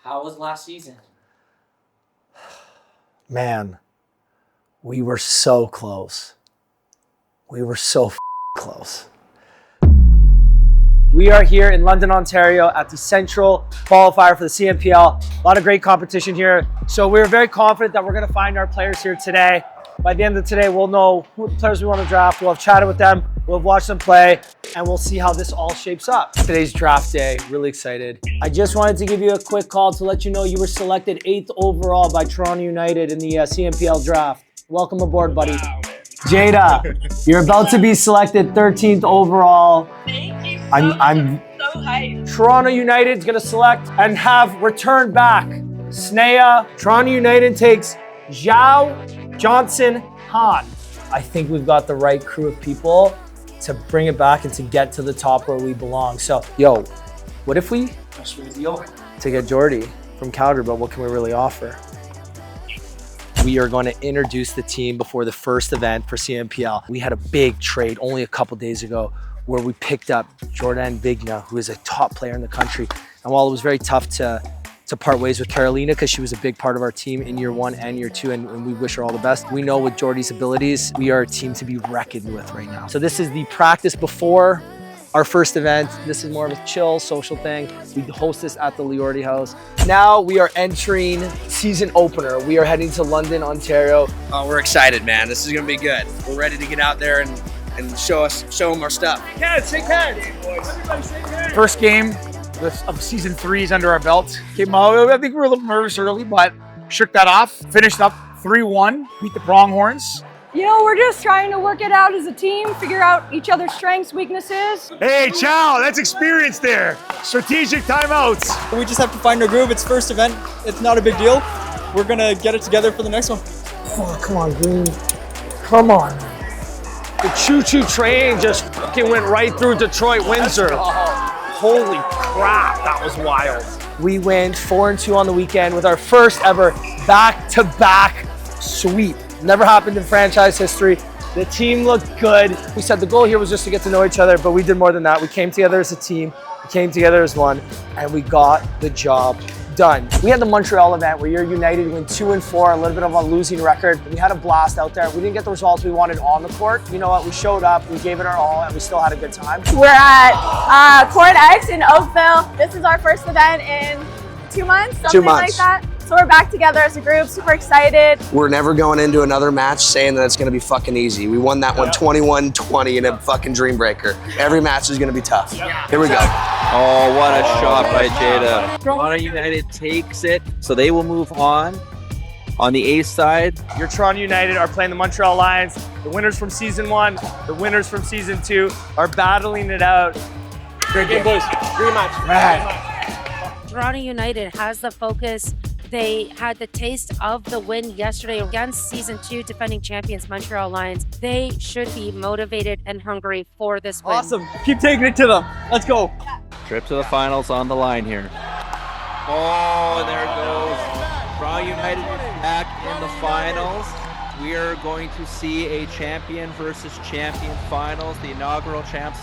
How was last season? Man, we were so close. We were so close. We are here in London, Ontario at the Central Qualifier for the CNPL. A lot of great competition here. So we're very confident that we're gonna find our players here today. By the end of today, we'll know who the players we want to draft. We'll have chatted with them, we'll have watched them play, and we'll see how this all shapes up. Today's draft day, really excited. I just wanted to give you a quick call to let you know you were selected 8th overall by Toronto United in the CNPL draft. Welcome aboard, buddy. Wow, Jada, you're about to be selected 13th overall. Thank you so I'm much. So hyped. Toronto United's gonna select and have returned back Snea. Toronto United takes Zhao Johnson Han. I think we've got the right crew of people to bring it back and to get to the top where we belong. So, yo, what if we to get Jordy from Calgary, but what can we really offer? We are going to introduce the team before the first event for CNPL. We had a big trade only a couple days ago where we picked up Jordan Vigna, who is a top player in the country. And while it was very tough to part ways with Carolina because she was a big part of our team in year 1 and year 2, and we wish her all the best. We know with Jordy's abilities, we are a team to be reckoned with right now. So this is the practice before our first event. This is more of a chill, social thing. We host this at the Liordi House. Now we are entering season opener. We are heading to London, Ontario. Oh, we're excited, man. This is gonna be good. We're ready to get out there and show them our stuff. Shake hands. Everybody shake hands. First game of season 3 is under our belt. Came out, I think we were a little nervous early, but shook that off. Finished up 3-1, beat the Pronghorns. You know, we're just trying to work it out as a team, figure out each other's strengths, weaknesses. Hey, Chow, that's experience there. Strategic timeouts. We just have to find our groove. It's first event. It's not a big deal. We're gonna get it together for the next one. Oh, come on, Green. Come on. The choo-choo train just fucking went right through Detroit, Windsor. Holy crap, that was wild. We went 4-2 on the weekend with our first ever back-to-back sweep. Never happened in franchise history. The team looked good. We said the goal here was just to get to know each other, but we did more than that. We came together as a team, we came together as one, and we got the job done. We had the Montreal event where you're United, went 2-4, a little bit of a losing record. We had a blast out there. We didn't get the results we wanted on the court. You know what? We showed up, we gave it our all, and we still had a good time. We're at Court X in Urquell. This is our first event in 2 months, something like that. So we're back together as a group, super excited. We're never going into another match saying that it's gonna be fucking easy. We won that one 21-20 in a fucking dream breaker. Every match is gonna be tough. Here we go. Oh, what a shot by Jada. Toronto United takes it, so they will move on. On the A side, Your Toronto United are playing the Montreal Lions. The winners from season 1, the winners from season 2 are battling it out. Great game, boys. Great match. Man. Toronto United has the focus. They had the taste of the win yesterday against season 2 defending champions Montreal Lions. They should be motivated and hungry for this win. Awesome. Keep taking it to them. Let's go. trip to the finals on the line here. Oh, and there it goes. Toronto United is back in the finals. We are going to see a champion versus champion finals. The inaugural champs,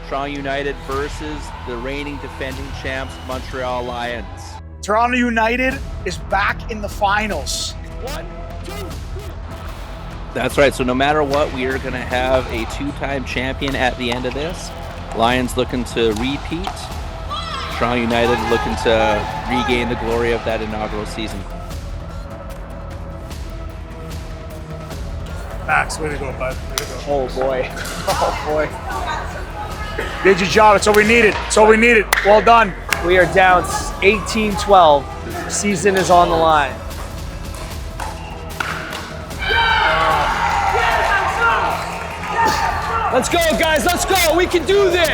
Toronto United versus the reigning defending champs, Montreal Lions. Toronto United is back in the finals. 1, 2, 3. That's right. So no matter what, we are going to have a 2-time champion at the end of this. Lions looking to repeat. Toronto United looking to regain the glory of that inaugural season. Max, way to go, bud. Way to go. Oh boy. Oh boy. Did your job. That's all we needed. That's all we needed. Well done. We are down 18-12. Season is on the line. Let's go, guys. Let's go. We can do this.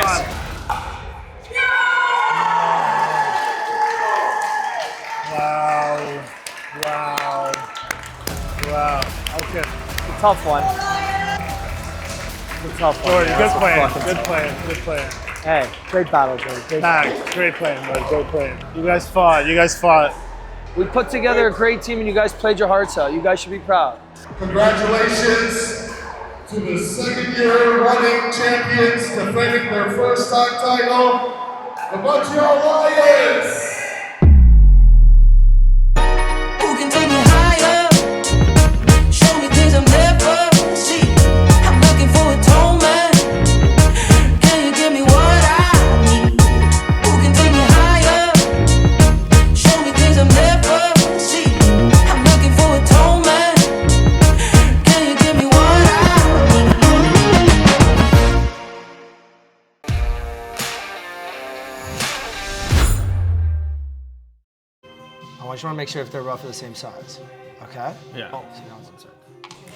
Wow. Wow. Wow. Okay. It's a tough one. It's a tough one. Jordy, Yeah, good it's a playing. fucking Good tough playing. Good playing. Hey, great battle, Jordy. Great battle. Max, great playing, bud. Great playing. You guys fought. You guys fought. We put together a great team and you guys played your hearts out. You guys should be proud. Congratulations to the second-year running champions defending their first-time title, the Montreal Lions. I just want to make sure if they're roughly the same size. Okay? Yeah. Oh, so now it's inside.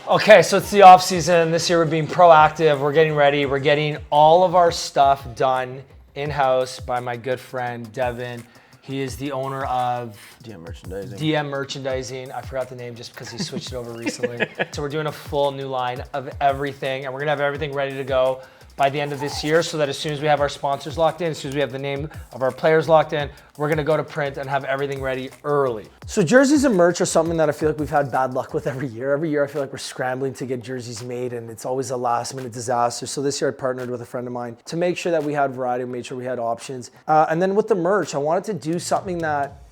Okay, so it's the off season. This year we're being proactive. We're getting ready. We're getting all of our stuff done in-house by my good friend, Devin. He is the owner of DM Merchandising. I forgot the name just because he switched it over recently. So we're doing a full new line of everything, and we're gonna have everything ready to go by the end of this year, so that as soon as we have our sponsors locked in, as soon as we have the name of our players locked in, we're gonna go to print and have everything ready early. So jerseys and merch are something that I feel like we've had bad luck with every year. Every year I feel like we're scrambling to get jerseys made, and it's always a last minute disaster. So this year I partnered with a friend of mine to make sure that we had variety, made sure we had options. And then with the merch, I wanted to do something that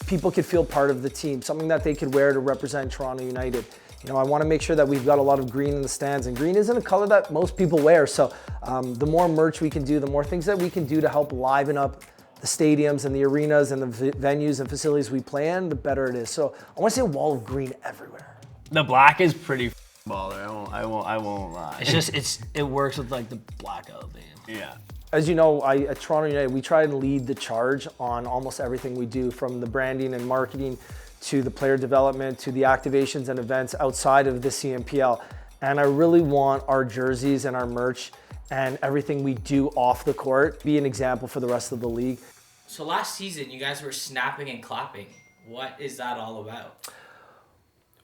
people could feel part of the team, something that they could wear to represent Toronto United. You know, I want to make sure that we've got a lot of green in the stands, and green isn't a color that most people wear. So the more merch we can do, the more things that we can do to help liven up the stadiums and the arenas and the venues and facilities we play in, the better it is. So I want to see a wall of green everywhere. The black is pretty baller. I won't lie. It's just, it works with like the blackout thing. Yeah. As you know, at Toronto United, we try and lead the charge on almost everything we do, from the branding and marketing to the player development, to the activations and events outside of the CNPL. And I really want our jerseys and our merch and everything we do off the court be an example for the rest of the league. So last season, you guys were snapping and clapping. What is that all about?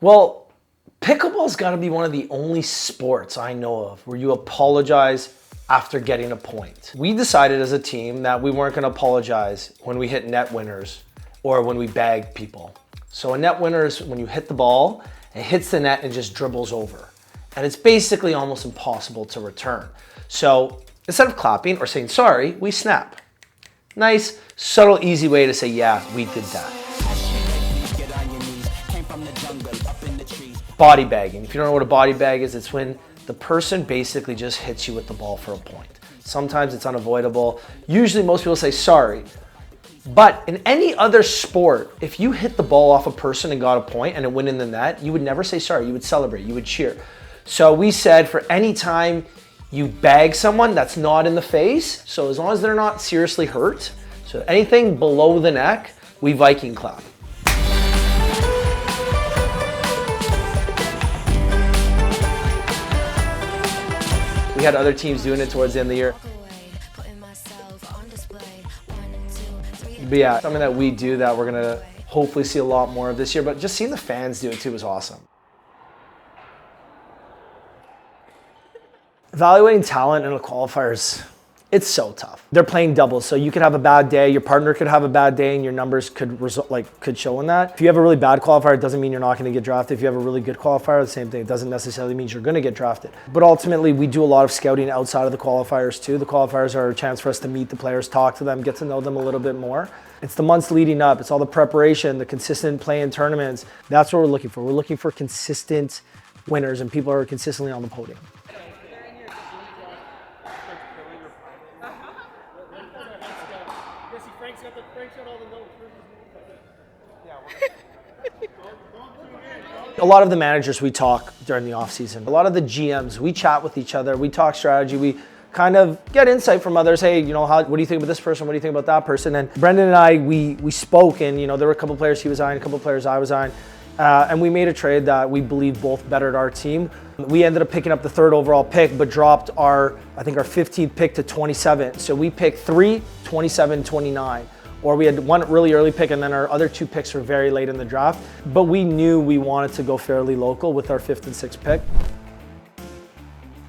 Well, pickleball's gotta be one of the only sports I know of where you apologize after getting a point. We decided as a team that we weren't gonna apologize when we hit net winners or when we bagged people. So a net winner is when you hit the ball, it hits the net and just dribbles over. And it's basically almost impossible to return. So instead of clapping or saying sorry, we snap. Nice, subtle, easy way to say, yeah, we did that. Body bagging. If you don't know what a body bag is, it's when the person basically just hits you with the ball for a point. Sometimes it's unavoidable. Usually most people say sorry. But in any other sport, if you hit the ball off a person and got a point and it went in the net, you would never say sorry, you would celebrate, you would cheer. So we said for any time you bag someone that's not in the face, so as long as they're not seriously hurt, so anything below the neck, we Viking clap. We had other teams doing it towards the end of the year. But yeah, something that we do that we're gonna hopefully see a lot more of this year, but just seeing the fans do it too was awesome. Evaluating talent in the qualifiers, it's so tough. They're playing doubles, so you could have a bad day, your partner could have a bad day, and your numbers could show in that. If you have a really bad qualifier, it doesn't mean you're not gonna get drafted. If you have a really good qualifier, the same thing. It doesn't necessarily mean you're gonna get drafted. But ultimately, we do a lot of scouting outside of the qualifiers too. The qualifiers are a chance for us to meet the players, talk to them, get to know them a little bit more. It's the months leading up. It's all the preparation, the consistent play in tournaments. That's what we're looking for. We're looking for consistent winners and people who are consistently on the podium. A lot of the managers we talk during the off season. A lot of the GMs, we chat with each other. We talk strategy. We kind of get insight from others. Hey, you know, what do you think about this person? What do you think about that person? And Brendan and I, we spoke, and you know, there were a couple players he was eyeing, a couple players I was eyeing, and we made a trade that we believe both bettered our team. We ended up picking up the 3rd overall pick, but dropped our 15th pick to 27. So we picked 3, 27, 29. Or we had one really early pick, and then our other 2 picks were very late in the draft. But we knew we wanted to go fairly local with our 5th and 6th pick.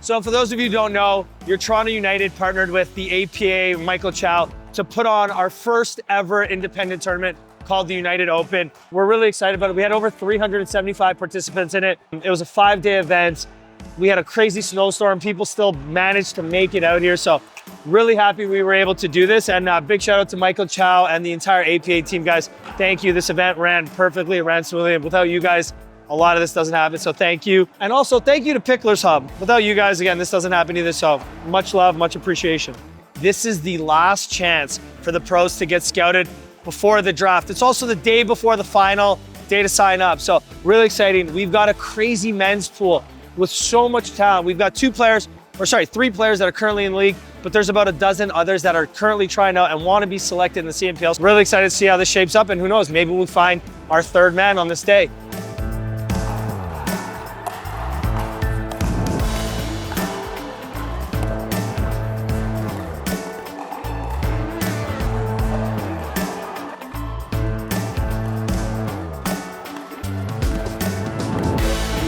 So for those of you who don't know, your Toronto United partnered with the APA, Michael Chow, to put on our first ever independent tournament called the United Open. We're really excited about it. We had over 375 participants in it. It was a 5-day event. We had a crazy snowstorm. People still managed to make it out here. So really happy we were able to do this. And big shout out to Michael Chow and the entire APA team, guys. Thank you. This event ran perfectly, it ran smoothly. Without you guys, a lot of this doesn't happen. So thank you. And also thank you to Picklers Hub. Without you guys, again, this doesn't happen either. So much love, much appreciation. This is the last chance for the pros to get scouted before the draft. It's also the day before the final day to sign up. So really exciting. We've got a crazy men's pool with so much talent. We've got 2 players 3 players that are currently in the league, but there's about a dozen others that are currently trying out and want to be selected in the CNPL. Really excited to see how this shapes up, and who knows, maybe we'll find our 3rd man on this day.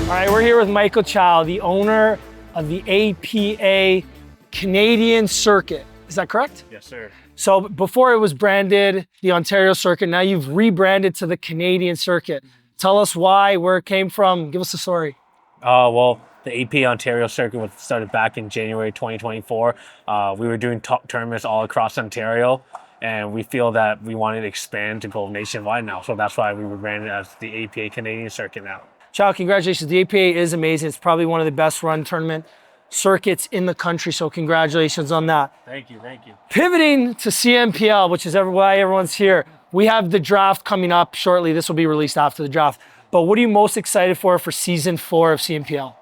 All right, we're here with Michael Chow, the owner of the APA Canadian Circuit. Is that correct? Yes, sir. So before it was branded the Ontario Circuit, now you've rebranded to the Canadian Circuit. Tell us why, where it came from. Give us the story. Well, the AP Ontario Circuit was started back in January 2024. We were doing top tournaments all across Ontario, and we feel that we wanted to expand to go nationwide now. So that's why we rebranded as the APA Canadian Circuit now. Chow, congratulations. The APA is amazing. It's probably one of the best run tournament circuits in the country, so congratulations on that. Thank you, thank you. Pivoting to CNPL, which is why everyone's here, we have the draft coming up shortly. This will be released after the draft. But what are you most excited for season 4 of CNPL?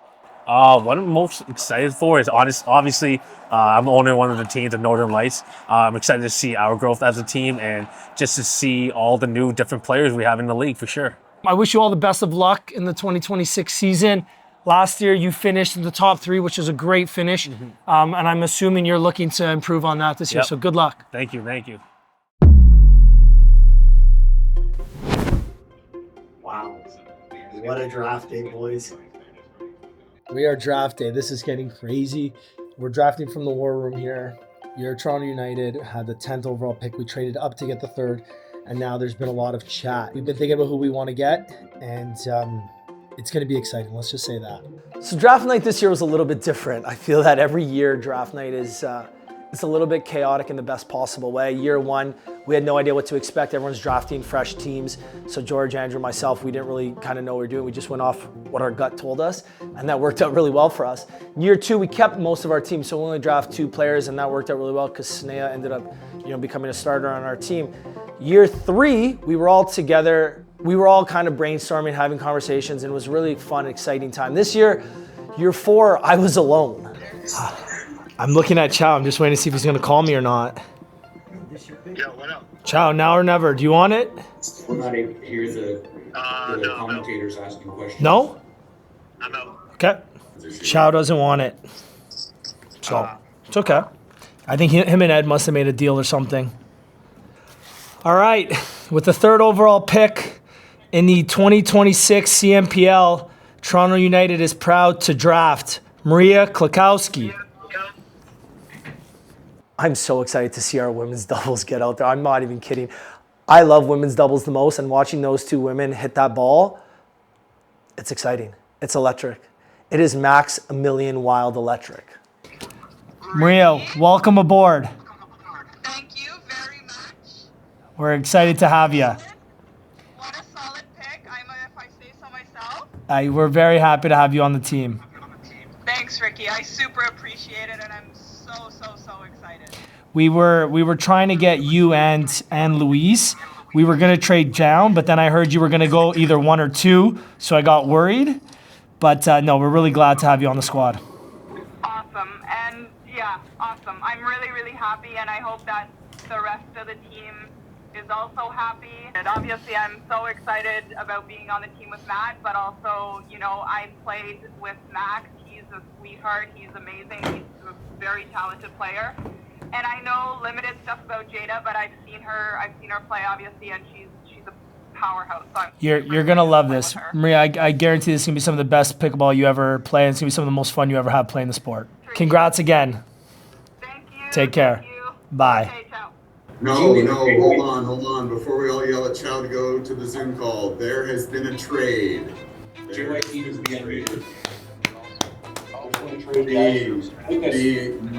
What I'm most excited for is obviously I'm the owner of one of the teams, the Northern Lights. I'm excited to see our growth as a team and just to see all the new different players we have in the league for sure. I wish you all the best of luck in the 2026 season. Last year, you finished in the top 3, which is a great finish. And I'm assuming you're looking to improve on that this year. So good luck. Thank you, thank you. Wow. What a draft day, boys. We are draft day. This is getting crazy. We're drafting from the war room here. Your Toronto United had the 10th overall pick. We traded up to get the 3rd. And now there's been a lot of chat. We've been thinking about who we want to get, and it's going to be exciting. Let's just say that. So draft night this year was a little bit different. I feel that every year draft night is it's a little bit chaotic in the best possible way. Year 1, we had no idea what to expect. Everyone's drafting fresh teams. So George, Andrew, myself, we didn't really kind of know what we were doing. We just went off what our gut told us, and that worked out really well for us. Year 2, we kept most of our team, so we only draft 2 players, and that worked out really well because Snea ended up, becoming a starter on our team. Year 3, we were all together. We were all kind of brainstorming, having conversations, and it was a really fun, exciting time. This year, year 4, I was alone. I'm looking at Chow. I'm just waiting to see if he's going to call me or not. Yeah, what up? Chow, now or never. Do you want it? We're not able to hear the commentators asking questions. No? I'm out. Okay. Chow doesn't want it. So, it's okay. I think him and Ed must have made a deal or something. All right. With the 3rd overall pick in the 2026 CNPL, Toronto United is proud to draft Maria Klakowski. I'm so excited to see our women's doubles get out there. I'm not even kidding. I love women's doubles the most, and watching those 2 women hit that ball, it's exciting. It's electric. It is max a million wild electric. Maria, welcome aboard. Thank you very much. We're excited to have you. What a solid pick, if I say so myself. We're very happy to have you on the team. Thanks, Ricky. I super appreciate it, and I'm so excited. We were trying to get you and Louise. We were going to trade down, but then I heard you were going to go either 1 or 2, so I got worried. But no, we're really glad to have you on the squad. Awesome. And yeah, awesome. I'm really happy, and I hope that the rest of the team is also happy. And obviously, I'm so excited about being on the team with Matt, but also, I played with Max. He's a sweetheart. He's amazing. He's a very talented player. And I know limited stuff about Jada, but I've seen her play, obviously, and she's a powerhouse. So You're gonna love this, Maria. I guarantee this is gonna be some of the best pickleball you ever play, and it's gonna be some of the most fun you ever have playing the sport. Congrats again. Thank you. Take care. Bye. Okay, ciao. No, hold on. Before we all yell at Chow to go to the Zoom call, there has been a trade. The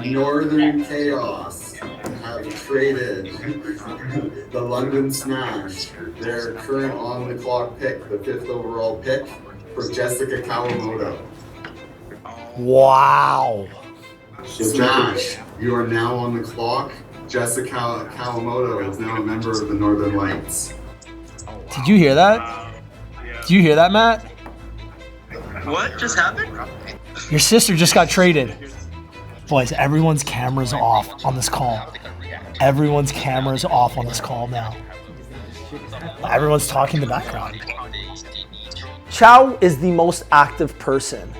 Northern Chaos have traded the London Smash, their current on-the-clock pick, the 5th overall pick, for Jessica Kawamoto. Wow. Smash, you are now on the clock. Jessica Kawamoto is now a member of the Northern Lights. Did you hear that? Did you hear that, Matt? What just happened? Your sister just got traded. Boys, everyone's cameras off on this call. Everyone's cameras off on this call now. Everyone's talking in the background. Chow is the most active person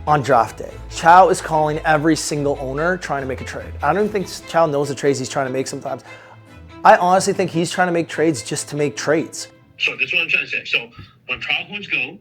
on draft day. Chow is calling every single owner trying to make a trade. I don't think Chow knows the trades he's trying to make sometimes. I honestly think he's trying to make trades just to make trades. So this is what I'm trying to say. So when Pronghorns go,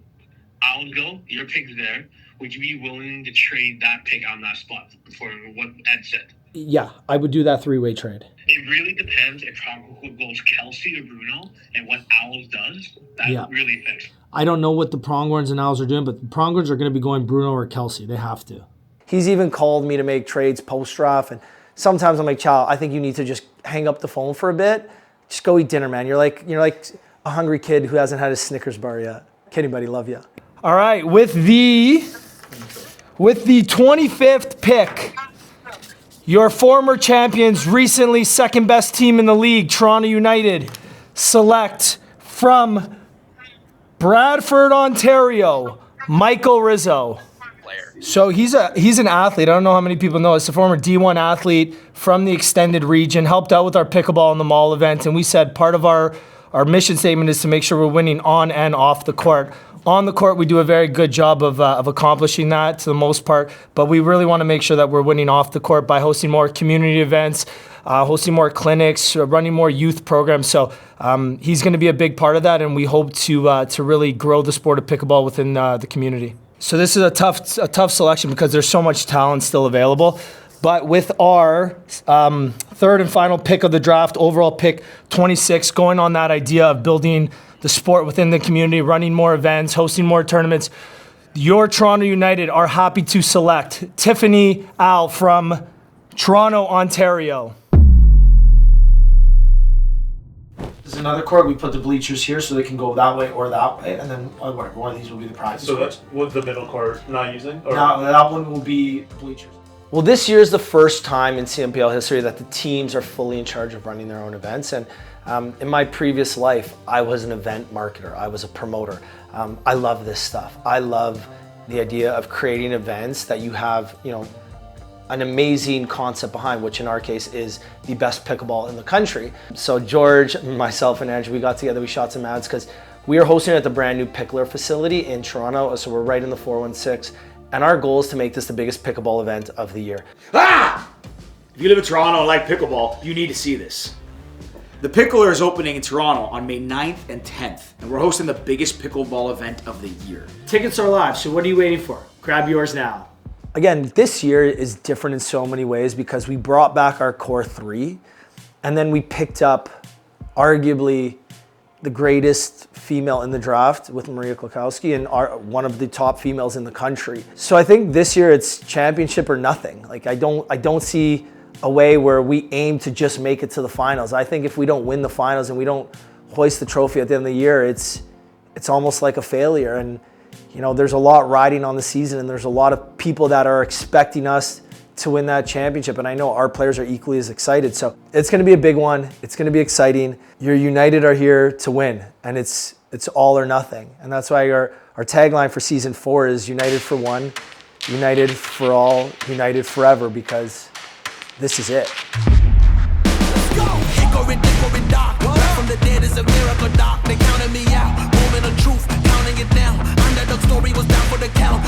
Owls go, your pick's there. Would you be willing to trade that pick on that spot for what Ed said? Yeah, I would do that three-way trade. It really depends if Pronghorns goes Kelsey or Bruno and what Owls does. That really affects. I don't know what the Pronghorns and Owls are doing, but the Pronghorns are going to be going Bruno or Kelsey. They have to. He's even called me to make trades post-draft, and sometimes I'm like, Chow, I think you need to just hang up the phone for a bit. Just go eat dinner, man. You're like a hungry kid who hasn't had his Snickers bar yet. Kidding, buddy. Love you. All right, with the 25th pick, your former champions, recently second best team in the league, Toronto United, select from Bradford, Ontario, Michael Rizzo. So he's an athlete. I don't know how many people know. He's a former D1 athlete from the extended region, helped out with our pickleball in the mall event, and we said part of our mission statement is to make sure we're winning on and off the court. On the court, we do a very good job of accomplishing that to the most part, but we really want to make sure that we're winning off the court by hosting more community events, hosting more clinics, running more youth programs. So he's going to be a big part of that, and we hope to really grow the sport of pickleball within the community. So this is a tough selection because there's so much talent still available. But with our third and final pick of the draft, overall pick 26, going on that idea of building the sport within the community, running more events, hosting more tournaments, your Toronto United are happy to select Tiffany Al from Toronto, Ontario. There's another court. We put the bleachers here so they can go that way or that way, and then one of these will be the practice courts. So what's the middle court not using? Or? No, that one will be bleachers. Well, this year is the first time in CNPL history that the teams are fully in charge of running their own events. And in my previous life, I was an event marketer. I was a promoter. I love this stuff. I love the idea of creating events that you have, an amazing concept behind, which in our case is the best pickleball in the country. So George, myself, and Andrew, we got together, we shot some ads because we are hosting at the brand new Pickler facility in Toronto. So we're right in the 416. And our goal is to make this the biggest pickleball event of the year. If you live in Toronto and like pickleball, you need to see this. The Pickler is opening in Toronto on May 9th and 10th, and we're hosting the biggest pickleball event of the year. Tickets are live, so what are you waiting for? Grab yours now. Again, this year is different in so many ways because we brought back our core three, and then we picked up arguably the greatest female in the draft with Maria Klokowski and one of the top females in the country. So I think this year it's championship or nothing. Like I don't see a way where we aim to just make it to the finals. I think if we don't win the finals and we don't hoist the trophy at the end of the year, it's almost like a failure. And there's a lot riding on the season, and there's a lot of people that are expecting us to win that championship, and I know our players are equally as excited. So it's going to be a big one. It's going to be exciting. Your United are here to win, and it's all or nothing. And that's why our tagline for season 4 is United for one, United for all, United forever, because this is it. Let's go. Hickory dock. From the dead is a miracle doc. They counted me out. Moment of truth, counting it down. Underdog story was down for the count.